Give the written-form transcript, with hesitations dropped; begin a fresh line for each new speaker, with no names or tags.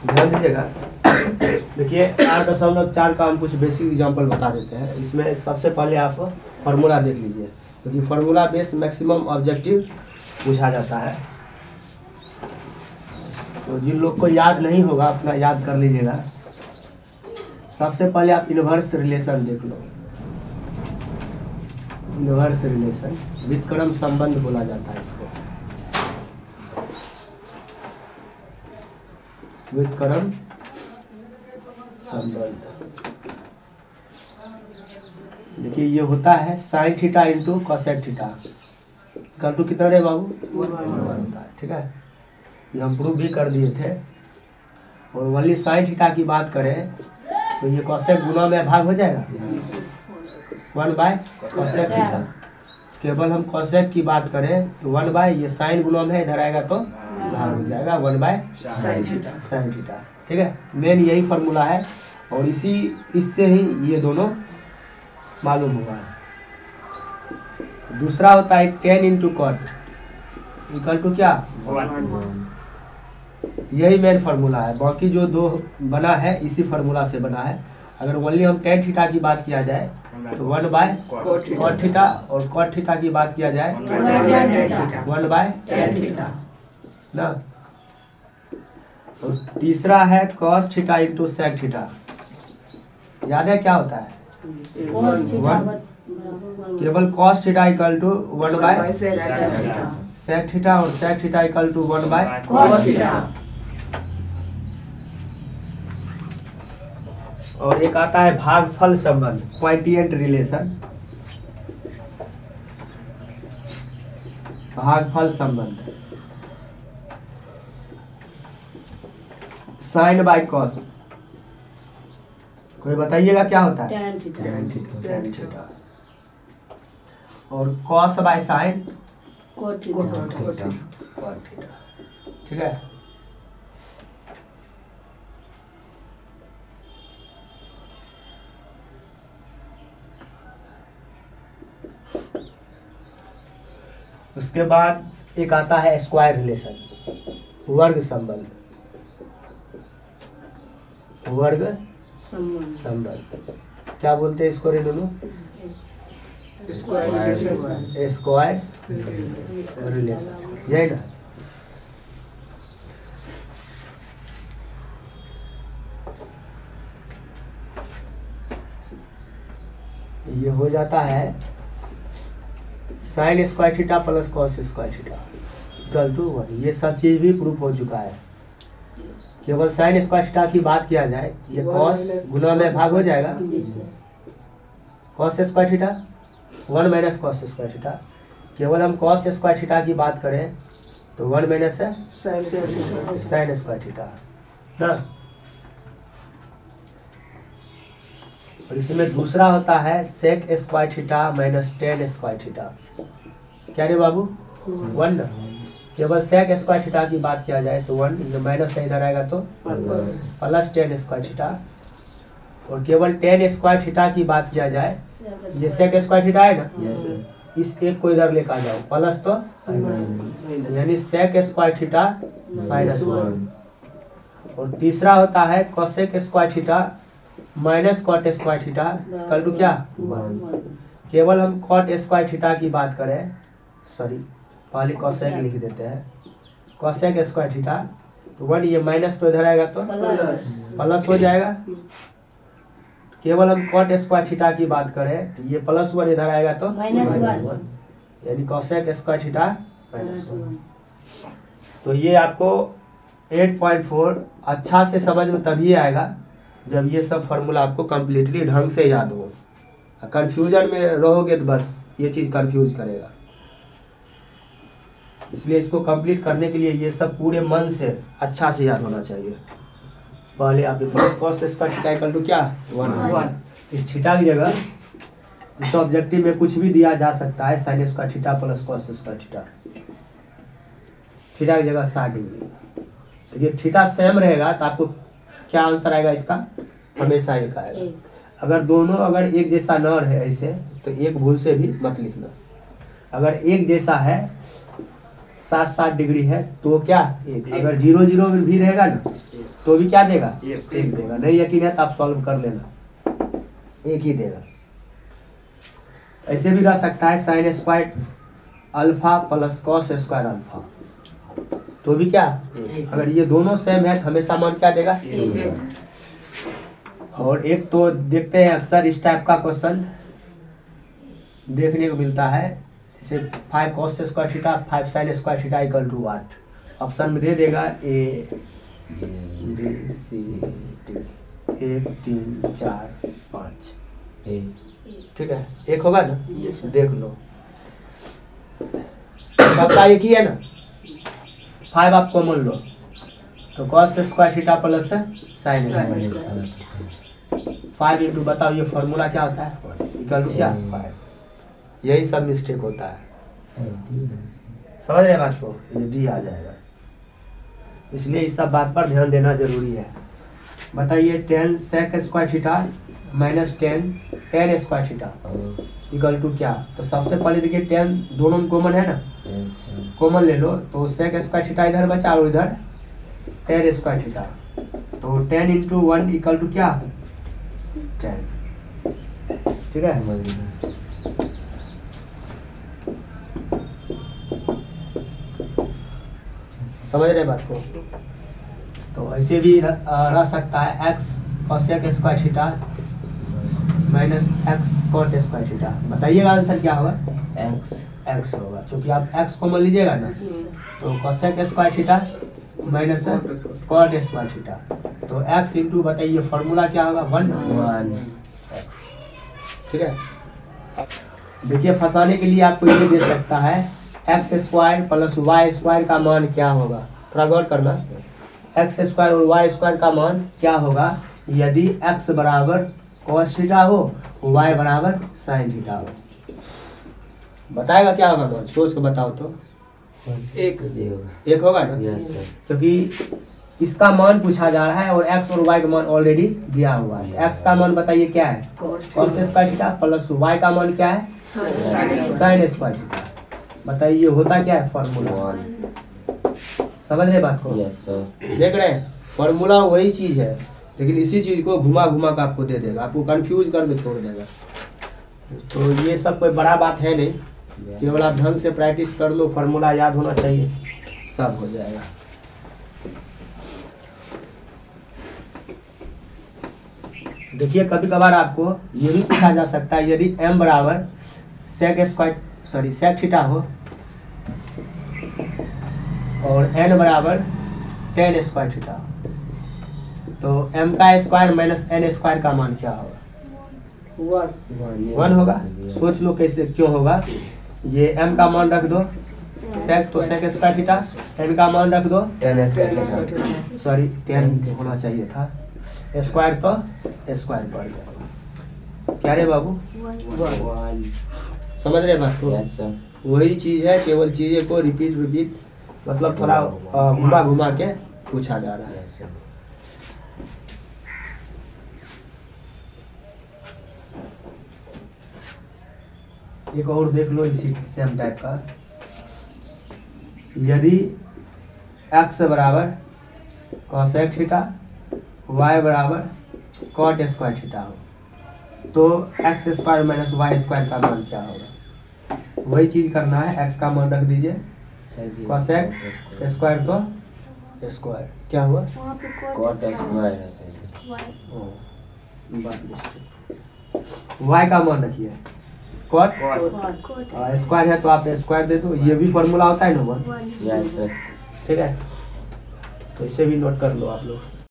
ध्यान दीजिएगा। देखिए 8.4 का हम कुछ बेसिक एग्जांपल बता देते हैं। इसमें सबसे पहले आप फार्मूला देख लीजिए, क्योंकि फार्मूला बेस मैक्सिमम ऑब्जेक्टिव पूछा जाता है। तो जिन लोग को याद नहीं होगा अपना याद कर लीजिएगा। सबसे पहले आप इनवर्स रिलेशन देख लो। इनवर्स रिलेशन व्युत्क्रम संबंध बोला जाता है इसको। व्युत्क्रम संबंध देखिए ये होता है sine theta into cosec theta equal to कितना है बाबू? 1 होता है। ठीक है, ये हम प्रूव भी कर दिए थे। और वही साइन थीटा की बात करें तो ये कॉसेक गुना में भाग हो जाएगा 1 बाय कॉसेक थीटा। केवल हम कॉसेक की बात करें तो 1 बाय ये साइन गुना में इधर आएगा तो भाग हो जाएगा 1 बाय साइन थीटा। ठीक है, मेन यही फार्मूला है और इससे ही ये दोनों मालूम हुआ है। दूसरा होता है tan into cot equal to क्या? 1। यही मेन फार्मूला है। बाकी जो दो बना है इसी फार्मूला से बना है। अगर ओनली हम tan थीटा की बात किया जाए तो 1 बाय कॉट थीटा और कॉट थीटा की बात किया जाए 1 बाय tan थीटा ना। और तीसरा है cos theta into sec theta. याद है क्या होता है? केवल cos theta equal to 1 by sec theta और sec theta equal to 1 by cos theta. और एक आता है भागफल संबंध, क्वाइटिएंट रिलेशन। भागफल संबंध साइन बाय कॉस। कोई बताइएगा क्या होता है? tan थीटा। और कॉस बाय साइन cot थीटा। ठीक है, उसके बाद एक आता है स्क्वायर रिलेशन, वर्ग संबंध। वर्ग संबंध क्या बोलते हैं इसको रे दोनों? स्क्वायर रिलेशन, यही ना। ये हो जाता है sine square theta plus cos square theta equal to 1। ये सब चीज भी प्रूफ हो चुका है। केवल साइन स्क्वायर थीटा की बात किया जाए ये कॉस गुना में भाग हो जाएगा cos square theta 1 minus cos square theta. केवल हम कॉस स्क्वायर थीटा की बात करें तो 1 माइनस साइन स्क्वायर थीटा ना। और इसमें दूसरा होता है sec square theta minus tan square theta. क्या रे बाबू? 1 ना। केवल सेक स्क्वायर थीटा की बात किया जाए तो 1, जो माइनस से इधर आएगा तो प्लस टेन स्क्वायर थीटा। और केवल टेन स्क्वायर थीटा की बात किया जाए ये सेक स्क्वायर थीटा है ना, इस एक को इधर लेकर आ जाओ प्लस तो यानी सेक स्क्वायर थीटा माइनस 1। और तीसरा होता है cosec square theta minus cot square theta equal to क्या? 1। केवल हम कॉट स्क्वायर थीटा की बात करें, सॉरी पहले कोसेक लिख देते हैं, कोसेक स्क्वायर थीटा तो 1, ये माइनस तो इधर आएगा तो प्लस हो जाएगा। केवल हम कॉट स्क्वायर थीटा की बात करें तो ये +1 इधर आएगा तो -1, यानी कोसेक स्क्वायर थीटा -1। तो ये आपको 8.4 अच्छा से समझ में तभी आएगा जब ये सब फार्मूला आपको कम्प्लीटली ढंग से याद हो। कंफ्यूजन में रहोगे तो बस ये चीज़ कंफ्यूज करेगा। इसलिए इसको कंप्लीट करने के लिए ये सब पूरे मन से अच्छा से याद होना चाहिए। पहले आप cos square theta equal to क्या? 1। इस थीटा की जगह इस ऑब्जेक्टिव में कुछ भी दिया जा सकता है, sine square theta plus cos square theta. Theta की जगह 60 डिग्री। तो ये थीटा सेम रहेगा तो आपको क्या आंसर आएगा इसका? हमेशा एक आएगा। अगर दोनों अगर एक जैसा न रहे ऐसे तो एक भूल से भी मत लिखना। अगर एक जैसा है 60 डिग्री है तो क्या एक, अगर 0 0 भी रहेगा ना तो भी क्या देगा एक देगा। नहीं यकीन है तो आप सॉल्व कर लेना, एक ही देगा। ऐसे भी रह सकता है sine square alpha plus cos square alpha, तो भी क्या अगर ये दोनों सेम है तो हमेशा मान क्या देगा। और एक तो देखते हैं अक्सर इस टाइप का क्वेश्चन देखने को मिलता है, जैसे 5 cos square theta 5 sin square theta equal to what. Option में दे देगा ए बी सी डी 1 3 4 5 ठीक है, एक होगा ना, देख लो सबका एक ही है ना। 5 आप कॉमन लो तो cos square theta plus sine square 5 into बताओ ये फॉर्मूला क्या होता है इक्वल टू क्या 5। यही सब मिस्टेक होता है, समझ रहे बात को, ये डी आ जाएगा। इसलिए इस सब बात पर ध्यान देना जरूरी है। बताइए 10 sec square theta minus 10 tan square theta equal to क्या। तो सबसे पहले देखिए 10 दोनों में कॉमन है ना, कॉमन ले लो तो sec स्क्वायर थीटा इधर बचा और इधर tan स्क्वायर थीटा, तो 10 इंटू 1 इक्वल टू क्या 10, ठीक है। समझ रहे बात को। तो ऐसे भी रह सकता है x cos square theta minus x cot square theta. बताइएगा आंसर क्या होगा, x होगा, क्योंकि आप x को मान लीजिएगा ना तो cos square theta minus cot square theta, तो x इंटू बताइए फॉर्मूला क्या होगा 1 x, ठीक है। देखिए फंसाने के लिए आपको ये दे सकता है x square plus y square का मान क्या होगा, थोड़ा गौर करना। एक्स स्क्वायर और वाई स्क्वायर का मान क्या होगा यदि एक्स बराबर कॉस थीटा हो वाई बराबर साइन थीटा हो। बताएगा क्या होगा मान, सोच के बताओ तो। एक होगा ना, क्योंकि इसका मान पूछा जा रहा है और एक्स और वाई का मान ऑलरेडी दिया हुआ है। एक्स का मान बताइए क्या है cos square theta plus y का मान क्या है साइन स्क्वायर थीटा। बताइए ये होता क्या है फॉर्मूला, समझ रहे बात को। देख रहे हैं फॉर्मूला वही चीज है, लेकिन इसी चीज को घुमा घुमा कर आपको दे देगा, आपको कंफ्यूज करके छोड़ देगा। तो ये सब कोई बड़ा बात है नहीं, केवल आप ढंग से प्रैक्टिस कर लो, फॉर्मूला याद होना चाहिए, सब हो जाएगा। देखिए कभी कभार आपको ये भी पूछा जा सकता है यदि m बराबर सेक थीटा हो और n बराबर tan स्क्वायर थीटा, तो m का स्क्वायर माइनस n स्क्वायर का मान क्या होगा 1 होगा। सोच लो कैसे क्यों होगा, ये m का मान रख दो सेक तो सेक स्क्वायर थीटा, n का मान रख दो tan स्क्वायर, सॉरी tan होना चाहिए था, स्क्वायर तो स्क्वायर पड़ गया क्या रे बाबू 1। समझ रहे बात को, वही चीज है, केवल चीजें को रिपीट मतलब थोड़ा घुमा घुमा के पूछा जा रहा है। एक और देख लो इसी सेम टाइप का, यदि x बराबर cosec थीटा y बराबर cot स्क्वायर थीटा हो तो x square minus y square का मान क्या होगा। वही चीज करना है, x का मान रख दीजिए cosec स्क्वायर तो स्क्वायर क्या हुआ
cot स्क्वायर है
y का मान रखिए cot स्क्वायर है तो आप स्क्वायर दे दो, ये भी फॉर्मूला होता है ना 1,
यस सर,
ठीक है। तो इसे भी नोट कर लो आप लोग।